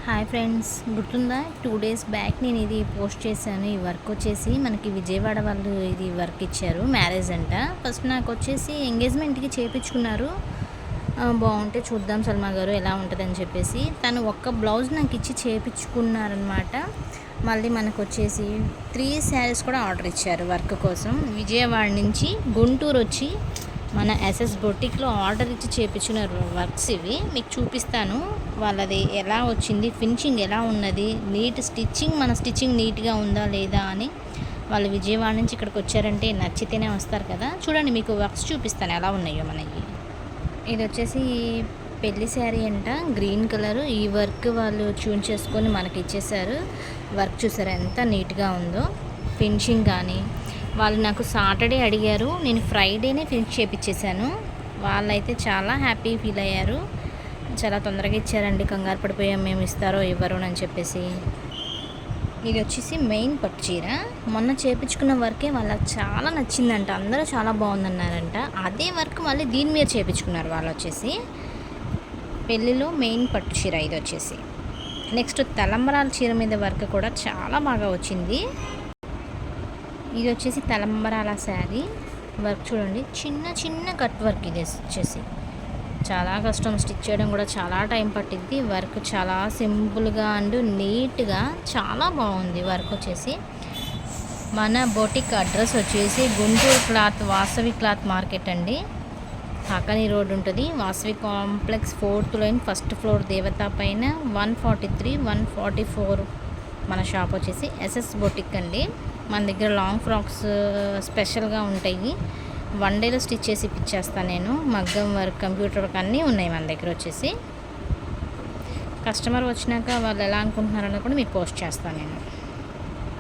Hi friends, గుర్తుందా 2 days back నేను ఇది పోస్ట్ చేశాను. ఈ వర్క్ వచ్చేసి మనకి విజయవాడ వాళ్ళు ఇది వర్క్ ఇచ్చారు. మ్యారేజ్ అంట. ఫస్ట్ నాకు వచ్చేసి ఎంగేజ్మెంట్కి చేయించుకున్నారు. బాగుంటే చూద్దాం సల్మా గారు ఎలా ఉంటుందని చెప్పేసి తను ఒక్క బ్లౌజ్ నాకు ఇచ్చి చేయించుకున్నారనమాట. మళ్ళీ మనకు వచ్చేసి 3 శారీస్ కూడా ఆర్డర్ ఇచ్చారు వర్క్ కోసం. విజయవాడ నుంచి గుంటూరు వచ్చి మన ఎస్ఎస్ బొటిక్లో ఆర్డర్ ఇచ్చి చేయించిన వర్క్స్ ఇవి. మీకు చూపిస్తాను వాళ్ళది ఎలా వచ్చింది, ఫినిషింగ్ ఎలా ఉన్నది, మన స్టిచ్చింగ్ నీట్గా ఉందా లేదా అని. వాళ్ళు విజయవాడ నుంచి ఇక్కడికి వచ్చారంటే నచ్చితేనే వస్తారు కదా. చూడండి, మీకు వర్క్స్ చూపిస్తాను ఎలా ఉన్నాయో మనకి. ఇది వచ్చేసి పెళ్లి శారీ అంట, గ్రీన్ కలరు. ఈ వర్క్ వాళ్ళు ట్యూన్ చేసుకొని మనకి ఇచ్చేసారు. వర్క్ చూసారా ఎంత నీట్గా ఉందో, ఫినిషింగ్ కానీ. వాళ్ళు నాకు సాటర్డే అడిగారు, నేను ఫ్రైడేనే ఫినిష్ చేయించేసాను. వాళ్ళైతే చాలా హ్యాపీ ఫీల్ అయ్యారు. చాలా తొందరగా ఇచ్చారండి, కంగారు పడిపోయాం మేము ఇస్తారో ఇవ్వరు అని చెప్పేసి. ఇది వచ్చేసి మెయిన్ పట్టు చీర. మొన్న చేయించుకున్న వర్కే వాళ్ళకి చాలా నచ్చిందంట, అందరూ చాలా బాగుందన్నారంట. అదే వర్క్ మళ్ళీ దీని మీద చేయించుకున్నారు వాళ్ళు వచ్చేసి. పెళ్ళిలో మెయిన్ పట్టు చీర ఇది వచ్చేసి. నెక్స్ట్ తలంబరాల చీర మీద వర్క్ కూడా చాలా బాగా వచ్చింది. ఇది వచ్చేసి తలంబరాల శారీ వర్క్ చూడండి, చిన్న చిన్న కట్ వర్క్. ఇది వచ్చేసి చాలా కష్టం, స్టిచ్ చేయడం కూడా చాలా టైం పట్టింది. వర్క్ చాలా సింపుల్గా అండ్ నీట్గా చాలా బాగుంది వర్క్ వచ్చేసి. మన బొటిక్ అడ్రస్ వచ్చేసి Guntur cloth Vasavi cloth market అండి. కాకనీ రోడ్ ఉంటుంది. Vasavi complex 4th line 1st floor దేవతా పైన 143, 144 మన షాప్ వచ్చేసి ఎస్ఎస్ బొటిక్ అండి. మన దగ్గర లాంగ్ ఫ్రాక్స్ స్పెషల్గా ఉంటాయి. 1 డేలో స్టిచ్ చేసి ఇప్పించేస్తాను నేను. మగ్గం వర్క్, కంప్యూటర్ వర్క్ అన్నీ ఉన్నాయి మన దగ్గర వచ్చేసి. కస్టమర్ వచ్చినాక వాళ్ళు ఎలా అనుకుంటున్నారని కూడా మీకు పోస్ట్ చేస్తాను నేను.